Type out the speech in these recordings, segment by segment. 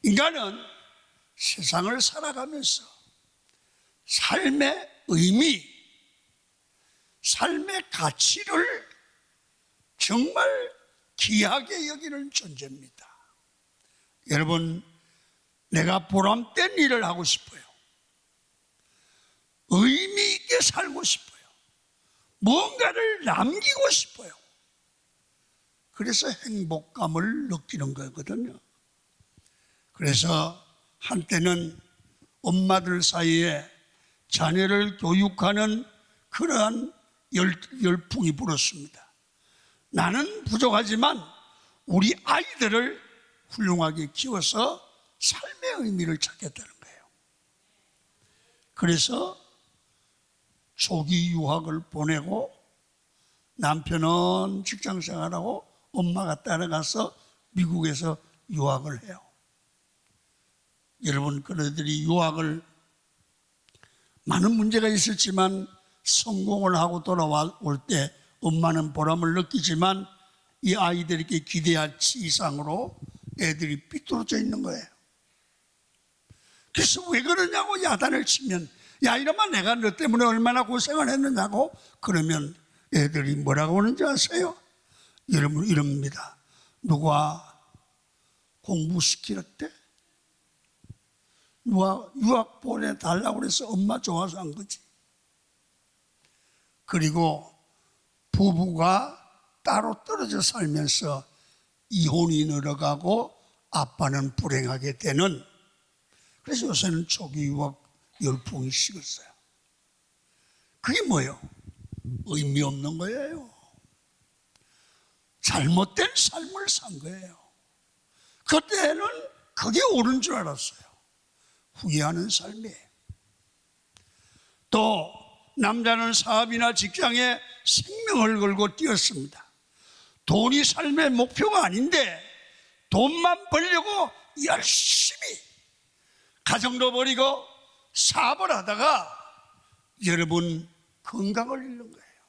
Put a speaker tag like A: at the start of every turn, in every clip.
A: 인간은 세상을 살아가면서 삶의 의미, 삶의 가치를 정말 귀하게 여기는 존재입니다. 여러분, 내가 보람된 일을 하고 싶어요. 의미 있게 살고 싶어요. 뭔가를 남기고 싶어요. 그래서 행복감을 느끼는 거거든요. 그래서 한때는 엄마들 사이에 자녀를 교육하는 그러한 열풍이 불었습니다. 나는 부족하지만 우리 아이들을 훌륭하게 키워서 삶의 의미를 찾겠다는 거예요. 그래서 조기 유학을 보내고 남편은 직장생활하고 엄마가 따라가서 미국에서 유학을 해요. 여러분, 그들이 유학을 많은 문제가 있었지만 성공을 하고 돌아올 때 엄마는 보람을 느끼지만 이 아이들에게 기대할 이상으로 애들이 삐뚤어져 있는 거예요. 그래서 왜 그러냐고 야단을 치면, 야, 이러면 내가 너 때문에 얼마나 고생을 했느냐고. 그러면 애들이 뭐라고 하는지 아세요? 여러분, 이럽니다. 누가 공부시키랬대? 누가 유학 보내달라고 그래서 엄마 좋아서 한 거지. 그리고 부부가 따로 떨어져 살면서 이혼이 늘어가고 아빠는 불행하게 되는, 그래서 요새는 초기 유학 열풍이 식었어요. 그게 뭐예요? 의미 없는 거예요. 잘못된 삶을 산 거예요. 그때는 그게 옳은 줄 알았어요. 후회하는 삶이에요. 또 남자는 사업이나 직장에 생명을 걸고 뛰었습니다. 돈이 삶의 목표가 아닌데 돈만 벌려고 열심히 가정도 버리고 사업을 하다가 여러분 건강을 잃는 거예요.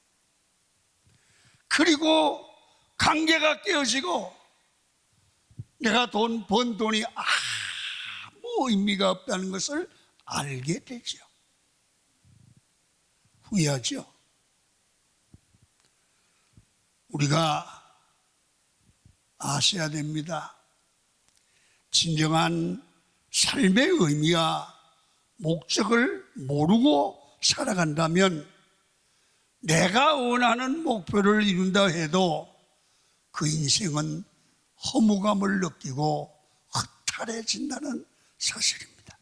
A: 그리고 관계가 깨어지고 내가 번 돈이 아무 의미가 없다는 것을 알게 되죠. 후회하죠. 우리가 아셔야 됩니다. 진정한 삶의 의미와 목적을 모르고 살아간다면 내가 원하는 목표를 이룬다 해도 그 인생은 허무감을 느끼고 허탈해진다는 사실입니다.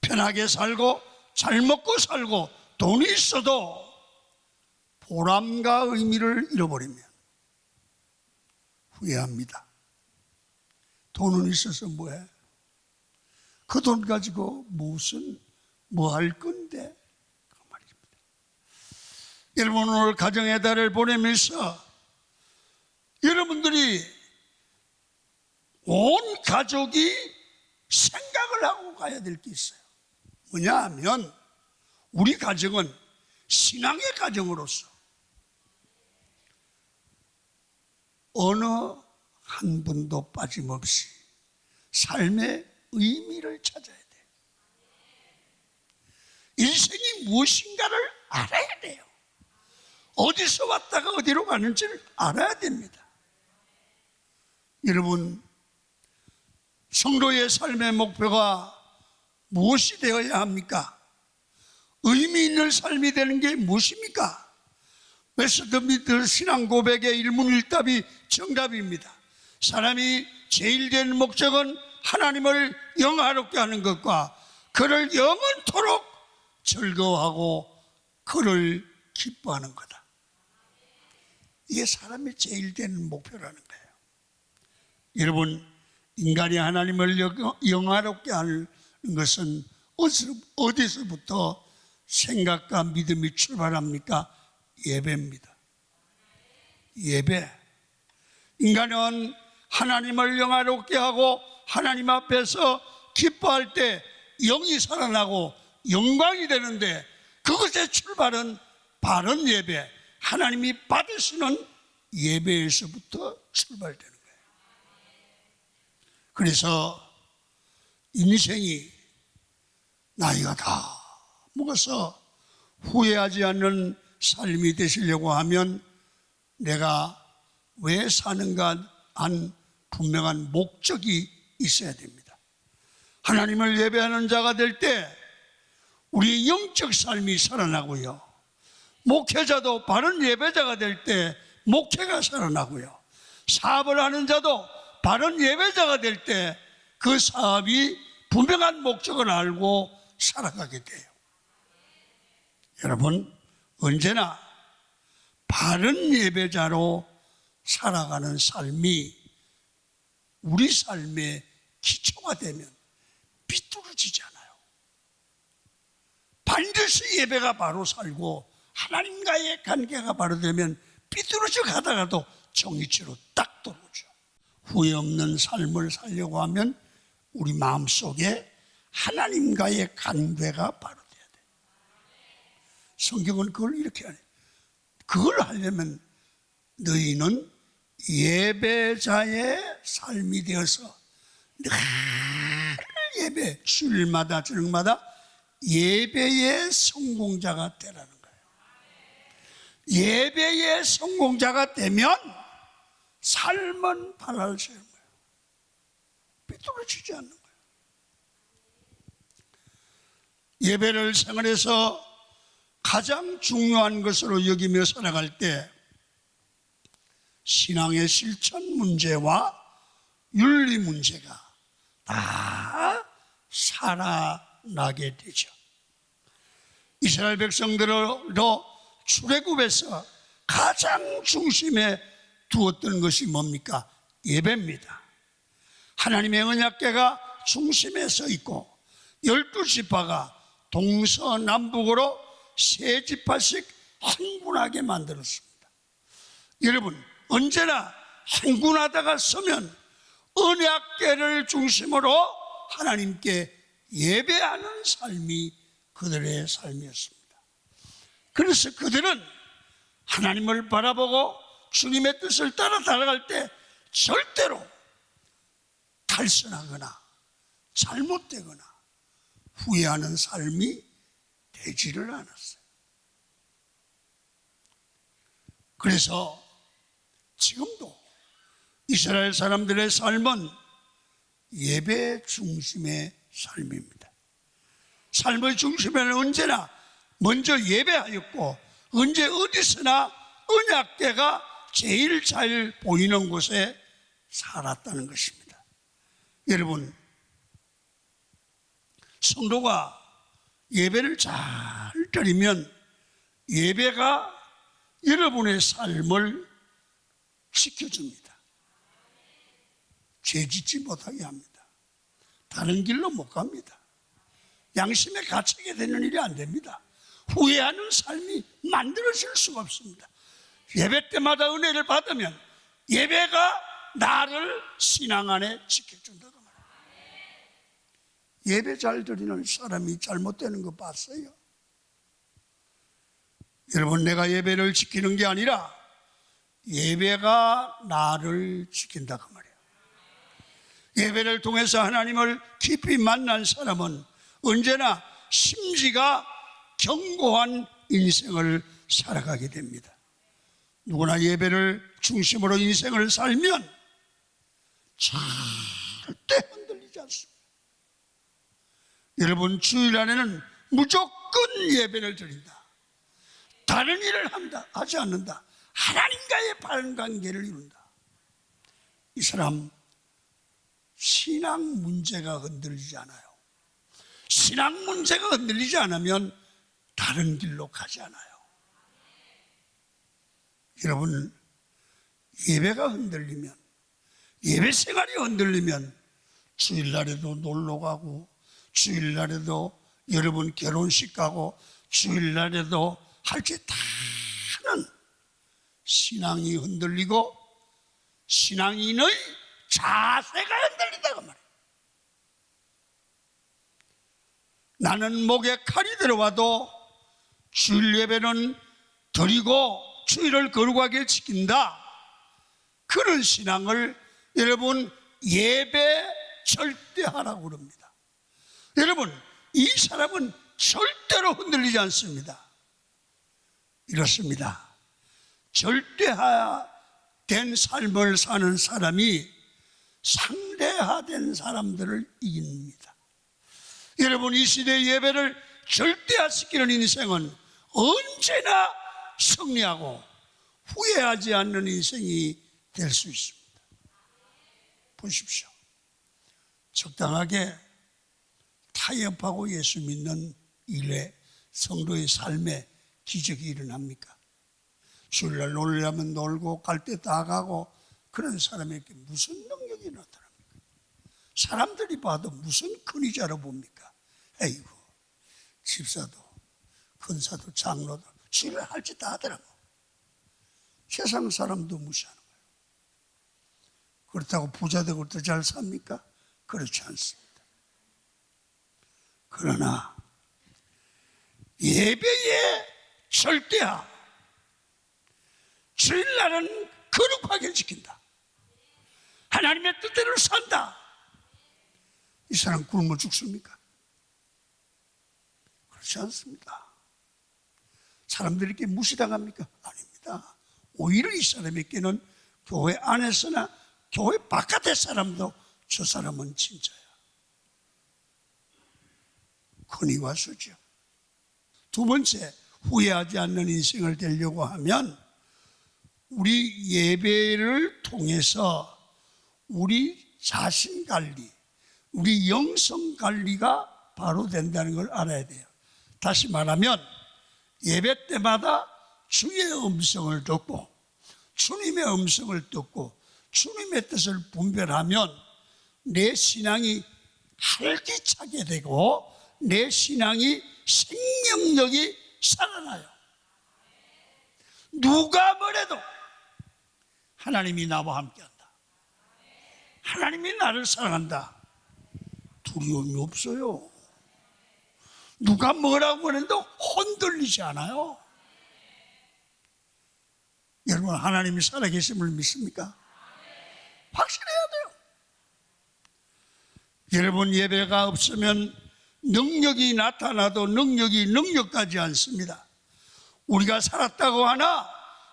A: 편하게 살고 잘 먹고 살고 돈이 있어도 보람과 의미를 잃어버리면 후회합니다. 돈은 있어서 뭐해? 그 돈 가지고 뭐 할 건데? 그 말입니다. 여러분, 오늘 가정의 달을 보내면서 여러분들이 온 가족이 생각을 하고 가야 될 게 있어요. 뭐냐 하면 우리 가정은 신앙의 가정으로서 어느 한 분도 빠짐없이 삶의 의미를 찾아야 돼요. 인생이 무엇인가를 알아야 돼요. 어디서 왔다가 어디로 가는지를 알아야 됩니다. 여러분, 성도의 삶의 목표가 무엇이 되어야 합니까? 의미 있는 삶이 되는 게 무엇입니까? 웨스트민스터 신앙 고백의 일문일답이 정답입니다. 사람이 제일 된 목적은 하나님을 영화롭게 하는 것과 그를 영원토록 즐거워하고 그를 기뻐하는 거다. 이게 사람의 제일 된 목표라는 거예요. 여러분, 인간이 하나님을 영화롭게 하는 것은 어디서부터 생각과 믿음이 출발합니까? 예배입니다. 예배. 인간은 하나님을 영화롭게 하고 하나님 앞에서 기뻐할 때 영이 살아나고 영광이 되는데 그것의 출발은 바른 예배, 하나님이 받으시는 예배에서부터 출발되는 거예요. 그래서 인생이 나이가 다 먹어서 후회하지 않는 삶이 되시려고 하면 내가 왜 사는가 한 분명한 목적이 있어야 됩니다. 하나님을 예배하는 자가 될 때 우리의 영적 삶이 살아나고요, 목회자도 바른 예배자가 될 때 목회가 살아나고요, 사업을 하는 자도 바른 예배자가 될 때 그 사업이 분명한 목적을 알고 살아가게 돼요. 여러분, 언제나 바른 예배자로 살아가는 삶이 우리 삶의 기초가 되면 비뚤어지지 않아요. 반드시 예배가 바로 살고 하나님과의 관계가 바로 되면 비뚤어져 가다가도 정의치로 딱 들어오죠. 후회 없는 삶을 살려고 하면 우리 마음속에 하나님과의 관계가 바로 돼야 돼요. 성경은 그걸 이렇게 하네. 그걸 하려면 너희는 예배자의 삶이 되어서 늘 예배, 주일마다 저녁마다 예배의 성공자가 되라는 거예요. 예배의 성공자가 되면 삶은 발랄 세운 거예요. 삐뚤어지지 않는 거예요. 예배를 생활에서 가장 중요한 것으로 여기며 살아갈 때 신앙의 실천 문제와 윤리 문제가 다 살아나게 되죠. 이스라엘 백성들로 출애굽에서 가장 중심에 두었던 것이 뭡니까? 예배입니다. 하나님의 언약궤가 중심에 서 있고 12지파가 동서남북으로 3지파씩 행군하게 만들었습니다. 여러분, 언제나 행군하다가 서면 언약궤를 중심으로 하나님께 예배하는 삶이 그들의 삶이었습니다. 그래서 그들은 하나님을 바라보고 주님의 뜻을 따라 달아갈 때 절대로 탈선하거나 잘못되거나 후회하는 삶이 되지를 않았어요. 그래서 지금도 이스라엘 사람들의 삶은 예배 중심의 삶입니다. 삶의 중심에는 언제나 먼저 예배하였고 언제 어디서나 언약궤가 제일 잘 보이는 곳에 살았다는 것입니다. 여러분, 성도가 예배를 잘 드리면 예배가 여러분의 삶을 지켜줍니다. 죄짓지 못하게 합니다. 다른 길로 못 갑니다. 양심에 갇히게 되는 일이 안 됩니다. 후회하는 삶이 만들어질 수가 없습니다. 예배 때마다 은혜를 받으면 예배가 나를 신앙 안에 지켜준다고 말해요. 예배 잘 드리는 사람이 잘못되는 거 봤어요? 여러분, 내가 예배를 지키는 게 아니라 예배가 나를 지킨다고 말해요. 예배를 통해서 하나님을 깊이 만난 사람은 언제나 심지가 견고한 인생을 살아가게 됩니다. 누구나 예배를 중심으로 인생을 살면 절대 흔들리지 않습니다. 여러분, 주일 안에는 무조건 예배를 드린다. 다른 일을 하지 않는다. 하나님과의 바른 관계를 이룬다. 이 사람 신앙 문제가 흔들리지 않아요. 신앙 문제가 흔들리지 않으면 다른 길로 가지 않아요. 여러분, 예배가 흔들리면, 예배 생활이 흔들리면 주일날에도 놀러 가고 주일날에도 여러분 결혼식 가고 주일날에도 할 게 다 하는 신앙이 흔들리고 신앙인의 자세가 흔들린다고 말해요. 나는 목에 칼이 들어와도 주일 예배는 드리고 주일을 거룩하게 지킨다. 그런 신앙을 여러분 예배 절대하라고 그럽니다. 여러분, 이 사람은 절대로 흔들리지 않습니다. 이렇습니다. 절대화된 삶을 사는 사람이 상대화된 사람들을 이깁니다. 여러분, 이 시대 예배를 절대화시키는 인생은 언제나 승리하고 후회하지 않는 인생이 될 수 있습니다. 보십시오. 적당하게 타협하고 예수 믿는 일에 성도의 삶에 기적이 일어납니까? 주일날 놀려면 놀고 갈 때 다 가고 그런 사람에게 무슨 능력이 나타납니까? 사람들이 봐도 무슨 큰이자로 봅니까? 에이구, 집사도 근사도 장로도 주일날 할 짓 다 하더라고. 세상 사람도 무시하는 거예요. 그렇다고 부자 되고 더 잘 삽니까? 그렇지 않습니다. 그러나 예배의 절대화, 주일날은 거룩하게 지킨다, 하나님의 뜻대로 산다, 이 사람 굶어 죽습니까? 그렇지 않습니다. 사람들에게 무시당합니까? 아닙니다. 오히려 이 사람에게는 교회 안에서나 교회 바깥의 사람도 저 사람은 진짜야, 권위와 수죠. 두 번째, 후회하지 않는 인생을 되려고 하면 우리 예배를 통해서 우리 자신 관리, 우리 영성 관리가 바로 된다는 걸 알아야 돼요. 다시 말하면 예배 때마다 주의 음성을 듣고 주님의 음성을 듣고 주님의 뜻을 분별하면 내 신앙이 활기차게 되고 내 신앙이 생명력이 살아나요. 누가 뭐래도 하나님이 나와 함께한다, 하나님이 나를 사랑한다, 두려움이 없어요. 누가 뭐라고 해도 흔들리지 않아요. 여러분, 하나님이 살아계심을 믿습니까? 확신해야 돼요. 여러분, 예배가 없으면 능력이 나타나도 능력이 능력까지 않습니다. 우리가 살았다고 하나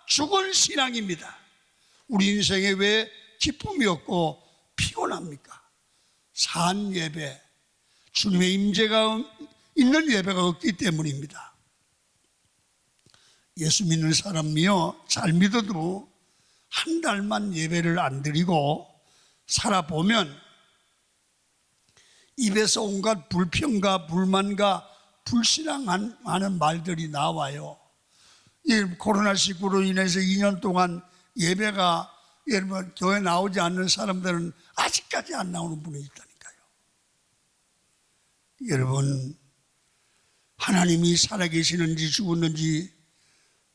A: 죽은 신앙입니다. 우리 인생에 왜 기쁨이 없고 피곤합니까? 산 예배, 주님의 임재가 있는 예배가 없기 때문입니다. 예수 믿는 사람이요, 잘 믿어도 한 달만 예배를 안 드리고 살아보면 입에서 온갖 불평과 불만과 불신앙하는 말들이 나와요. 코로나19로 인해서 2년 동안 예배가, 여러분, 교회 나오지 않는 사람들은 아직까지 안 나오는 분이 있다니까요. 여러분, 하나님이 살아계시는지 죽었는지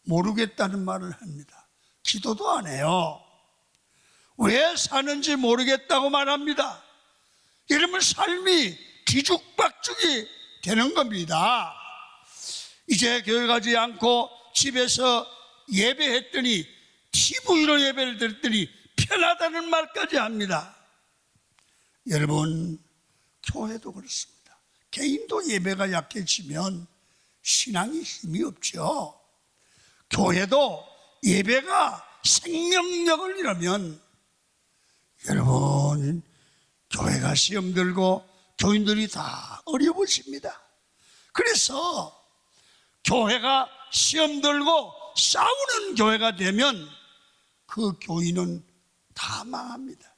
A: 모르겠다는 말을 합니다. 기도도 안 해요. 왜 사는지 모르겠다고 말합니다. 여러분, 삶이 뒤죽박죽이 되는 겁니다. 이제 교회 가지 않고 집에서 예배했더니 TV로 예배를 드렸더니 편하다는 말까지 합니다. 여러분, 교회도 그렇습니다. 개인도 예배가 약해지면 신앙이 힘이 없죠. 교회도 예배가 생명력을 잃으면 여러분, 교회가 시험 들고 교인들이 다 어려워집니다. 그래서 교회가 시험 들고 싸우는 교회가 되면 그 교인은 다 망합니다.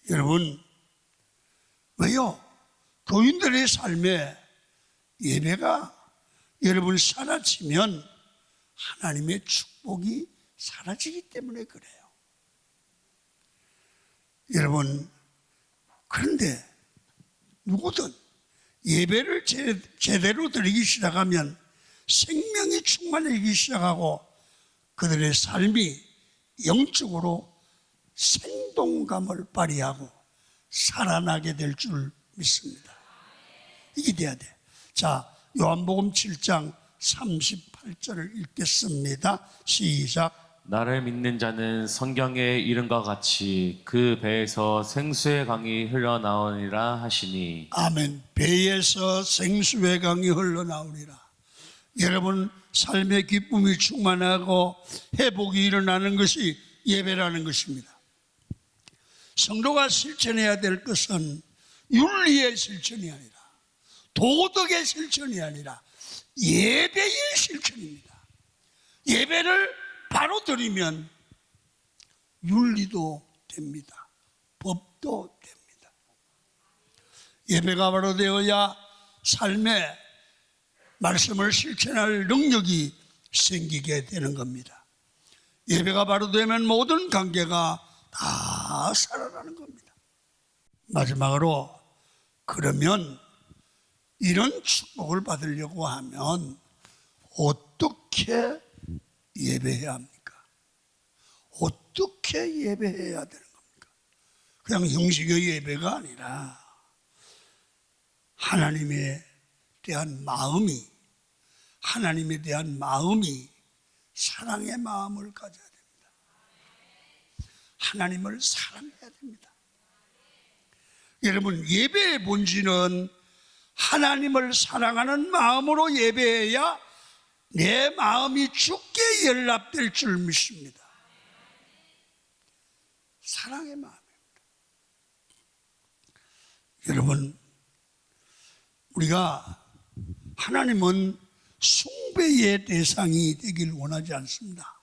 A: 여러분, 왜요? 교인들의 삶에 예배가 여러분 사라지면 하나님의 축복이 사라지기 때문에 그래요. 여러분, 그런데 누구든 예배를 제대로 드리기 시작하면 생명이 충만해지기 시작하고 그들의 삶이 영적으로 생동감을 발휘하고 살아나게 될 줄 믿습니다. 이게 돼야 돼. 자, 요한복음 7장 38절을 읽겠습니다. 시작.
B: 나를 믿는 자는 성경의 이름과 같이 그 배에서 생수의 강이 흘러나오니라 하시니.
A: 아멘. 배에서 생수의 강이 흘러나오리라. 여러분, 삶의 기쁨이 충만하고 회복이 일어나는 것이 예배라는 것입니다. 성도가 실천해야 될 것은 윤리의 실천이 아니라, 도덕의 실천이 아니라 예배의 실천입니다. 예배를 바로 드리면 윤리도 됩니다. 법도 됩니다. 예배가 바로 되어야 삶에 말씀을 실천할 능력이 생기게 되는 겁니다. 예배가 바로 되면 모든 관계가 다 살아나는 겁니다. 마지막으로, 그러면 이런 축복을 받으려고 하면 어떻게 예배해야 합니까? 어떻게 예배해야 되는 겁니까? 그냥 형식의 예배가 아니라 하나님에 대한 마음이, 하나님에 대한 마음이 사랑의 마음을 가져야 됩니다. 하나님을 사랑해야 됩니다. 여러분, 예배의 본질은 하나님을 사랑하는 마음으로 예배해야 내 마음이 주께 연락될 줄 믿습니다. 사랑의 마음입니다. 여러분, 우리가 하나님은 숭배의 대상이 되길 원하지 않습니다.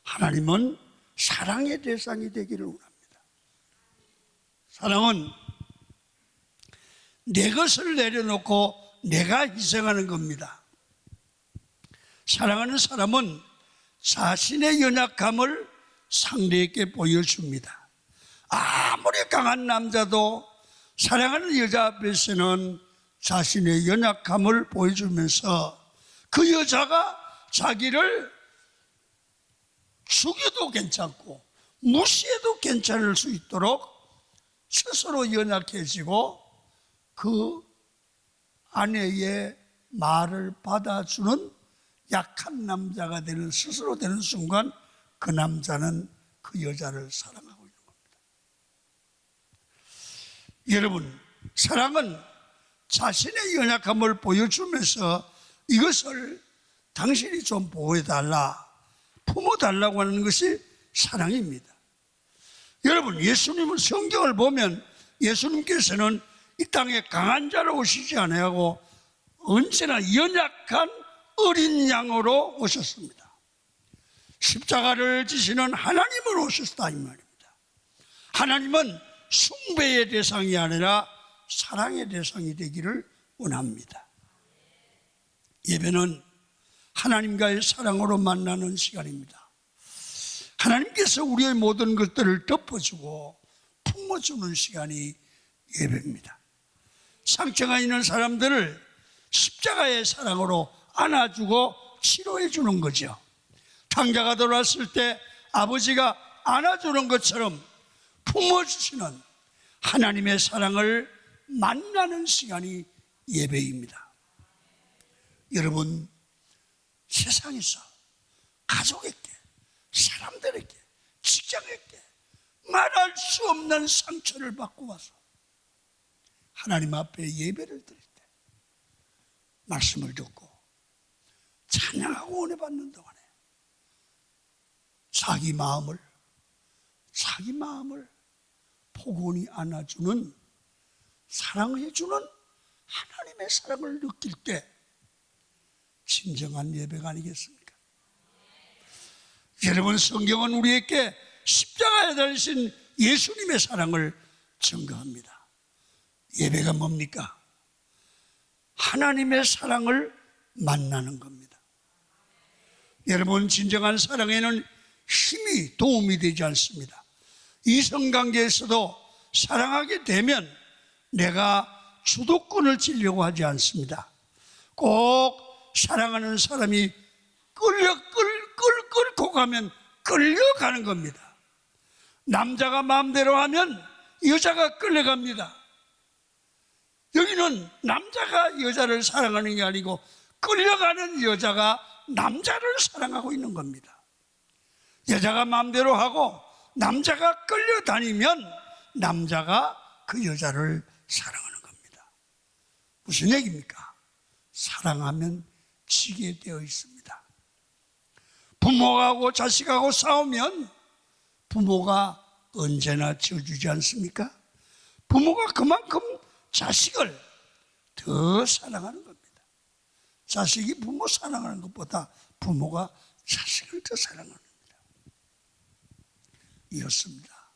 A: 하나님은 사랑의 대상이 되기를 원합니다. 사랑은 내 것을 내려놓고 내가 희생하는 겁니다. 사랑하는 사람은 자신의 연약함을 상대에게 보여줍니다. 아무리 강한 남자도 사랑하는 여자 앞에서는 자신의 연약함을 보여주면서 그 여자가 자기를 죽여도 괜찮고 무시해도 괜찮을 수 있도록 스스로 연약해지고 그 아내의 말을 받아주는 약한 남자가 되는, 스스로 되는 순간 그 남자는 그 여자를 사랑하고 있는 겁니다. 여러분, 사랑은 자신의 연약함을 보여주면서 이것을 당신이 좀 보호해달라, 품어달라고 하는 것이 사랑입니다. 여러분, 예수님은 성경을 보면 예수님께서는 이 땅에 강한 자로 오시지 아니하고 언제나 연약한 어린 양으로 오셨습니다. 십자가를 지시는 하나님으로 오셨다 이 말입니다. 하나님은 숭배의 대상이 아니라 사랑의 대상이 되기를 원합니다. 예배는 하나님과의 사랑으로 만나는 시간입니다. 하나님께서 우리의 모든 것들을 덮어주고 품어주는 시간이 예배입니다. 상처가 있는 사람들을 십자가의 사랑으로 안아주고 치료해 주는 거죠. 탕자가 돌아왔을 때 아버지가 안아주는 것처럼 품어주시는 하나님의 사랑을 만나는 시간이 예배입니다. 여러분, 세상에서 가족에게, 사람들에게, 직장에게 말할 수 없는 상처를 받고 와서 하나님 앞에 예배를 드릴 때 말씀을 듣고 찬양하고 은혜 받는 동안에 자기 마음을 포근히 안아주는, 사랑해주는 하나님의 사랑을 느낄 때 진정한 예배가 아니겠습니까? 여러분, 성경은 우리에게 십자가에 달리신 예수님의 사랑을 증거합니다. 예배가 뭡니까? 하나님의 사랑을 만나는 겁니다. 여러분, 진정한 사랑에는 힘이 도움이 되지 않습니다. 이성관계에서도 사랑하게 되면 내가 주도권을 쥐려고 하지 않습니다. 꼭 사랑하는 사람이 끌고 가면 끌려가는 겁니다. 남자가 마음대로 하면 여자가 끌려갑니다. 여기는 남자가 여자를 사랑하는 게 아니고 끌려가는 여자가 남자를 사랑하고 있는 겁니다. 여자가 마음대로 하고 남자가 끌려다니면 남자가 그 여자를 사랑하는 겁니다. 무슨 얘기입니까? 사랑하면 지게 되어 있습니다. 부모하고 자식하고 싸우면 부모가 언제나 져주지 않습니까? 부모가 그만큼 자식을 더 사랑하는 겁니다. 자식이 부모 사랑하는 것보다 부모가 자식을 더 사랑하는 겁니다. 이렇습니다.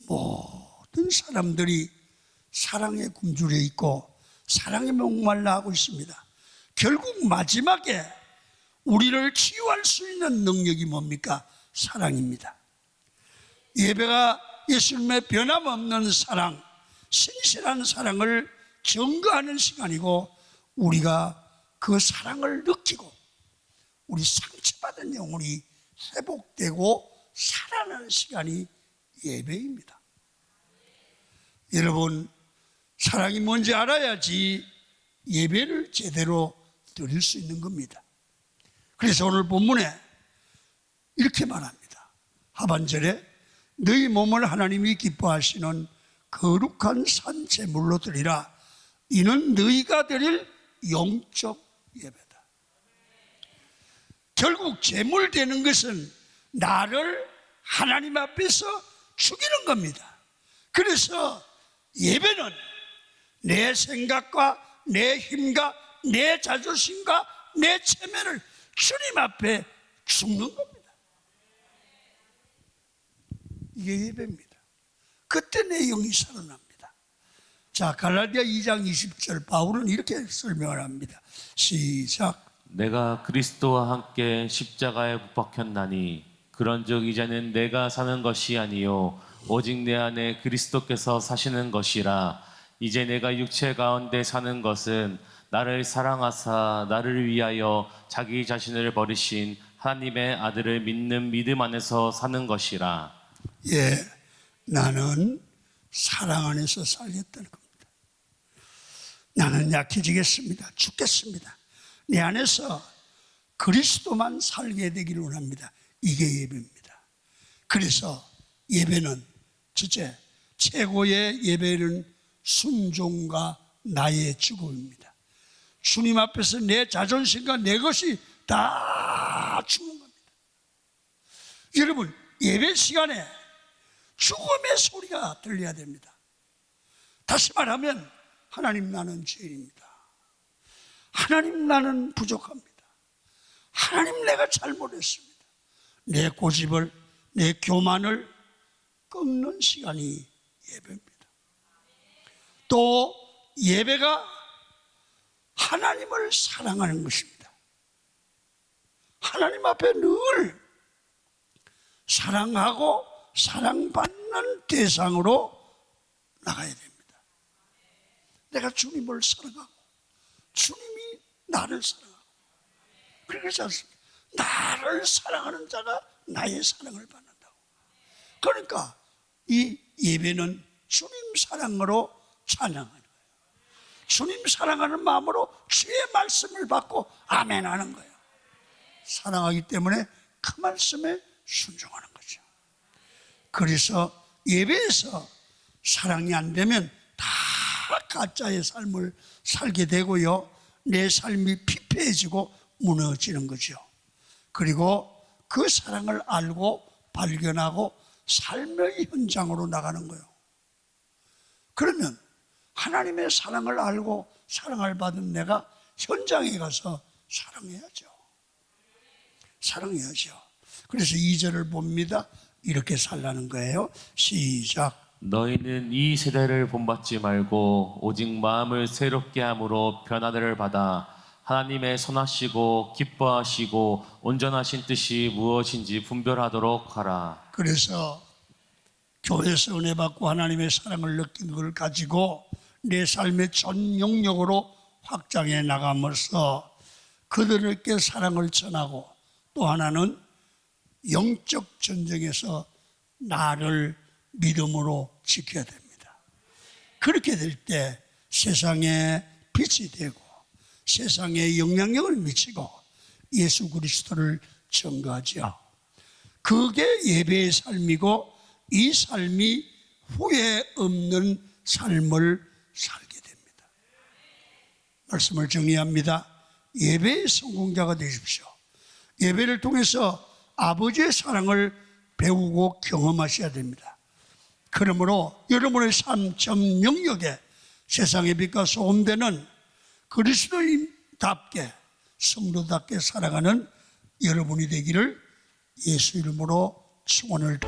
A: 모든 사람들이 사랑에 굶주려 있고 사랑에 목말라 하고 있습니다. 결국 마지막에 우리를 치유할 수 있는 능력이 뭡니까? 사랑입니다. 예배가 예수님의 변함없는 사랑, 신실한 사랑을 증거하는 시간이고, 우리가 그 사랑을 느끼고 우리 상처받은 영혼이 회복되고 살아나는 시간이 예배입니다. 여러분, 사랑이 뭔지 알아야지 예배를 제대로 드릴 수 있는 겁니다. 그래서 오늘 본문에 이렇게 말합니다. 하반절에 너희 몸을 하나님이 기뻐하시는 거룩한 산 제물로 드리라. 이는 너희가 드릴 영적 예배다. 결국 제물 되는 것은 나를 하나님 앞에서 죽이는 겁니다. 그래서 예배는 내 생각과 내 힘과 내 자존심과 내 체면을 주님 앞에 죽는 겁니다. 이게 예배입니다. 그때 내 영이 살아납니다. 자, 갈라디아 2장 20절 바울은 이렇게 설명을 합니다. 시작.
B: 내가 그리스도와 함께 십자가에 못 박혔나니 그런즉 이제는 내가 사는 것이 아니요 오직 내 안에 그리스도께서 사시는 것이라. 이제 내가 육체 가운데 사는 것은 나를 사랑하사 나를 위하여 자기 자신을 버리신 하나님의 아들을 믿는 믿음 안에서 사는 것이라.
A: 예, 나는 사랑 안에서 살겠다는 겁니다. 나는 약해지겠습니다. 죽겠습니다. 내 안에서 그리스도만 살게 되기를 원합니다. 이게 예배입니다. 그래서 예배는 첫째, 최고의 예배는 순종과 나의 죽음입니다. 주님 앞에서 내 자존심과 내 것이 다 죽는 겁니다. 여러분, 예배 시간에 죽음의 소리가 들려야 됩니다. 다시 말하면 하나님, 나는 죄인입니다. 하나님, 나는 부족합니다. 하나님, 내가 잘못했습니다. 내 고집을, 내 교만을 꺾는 시간이 예배입니다. 또 예배가 하나님을 사랑하는 것입니다. 하나님 앞에 늘 사랑하고 사랑받는 대상으로 나가야 됩니다. 내가 주님을 사랑하고 주님이 나를 사랑하고, 그렇지 않습니까? 나를 사랑하는 자가 나의 사랑을 받는다고. 그러니까 이 예배는 주님 사랑으로 찬양하는 거예요. 주님 사랑하는 마음으로 주의 말씀을 받고 아멘 하는 거예요. 사랑하기 때문에 그 말씀에 순종하는 거죠. 그래서 예배에서 사랑이 안 되면 다 가짜의 삶을 살게 되고요, 내 삶이 피폐해지고 무너지는 거죠. 그리고 그 사랑을 알고 발견하고 삶의 현장으로 나가는 거예요. 그러면 하나님의 사랑을 알고 사랑을 받은 내가 현장에 가서 사랑해야죠. 사랑해야죠. 그래서 2절을 봅니다. 이렇게 살라는 거예요. 시작.
B: 너희는 이 세대를 본받지 말고 오직 마음을 새롭게 함으로 변화를 받아 하나님의 선하시고 기뻐하시고 온전하신 뜻이 무엇인지 분별하도록 하라.
A: 그래서 교회에서 은혜 받고 하나님의 사랑을 느낀 걸 가지고 내 삶의 전 영역으로 확장해 나감으로써 그들에게 사랑을 전하고, 또 하나는 영적 전쟁에서 나를 믿음으로 지켜야 됩니다. 그렇게 될 때 세상에 빛이 되고 세상에 영향력을 미치고 예수 그리스도를 증거하죠. 그게 예배의 삶이고 이 삶이 후회 없는 삶을 살게 됩니다. 말씀을 정리합니다. 예배의 성공자가 되십시오. 예배를 통해서 아버지의 사랑을 배우고 경험하셔야 됩니다. 그러므로 여러분의 삶 전 영역에 세상의 빛과 소금 되는 그리스도인답게 성도답게 살아가는 여러분이 되기를 예수 이름으로 축원을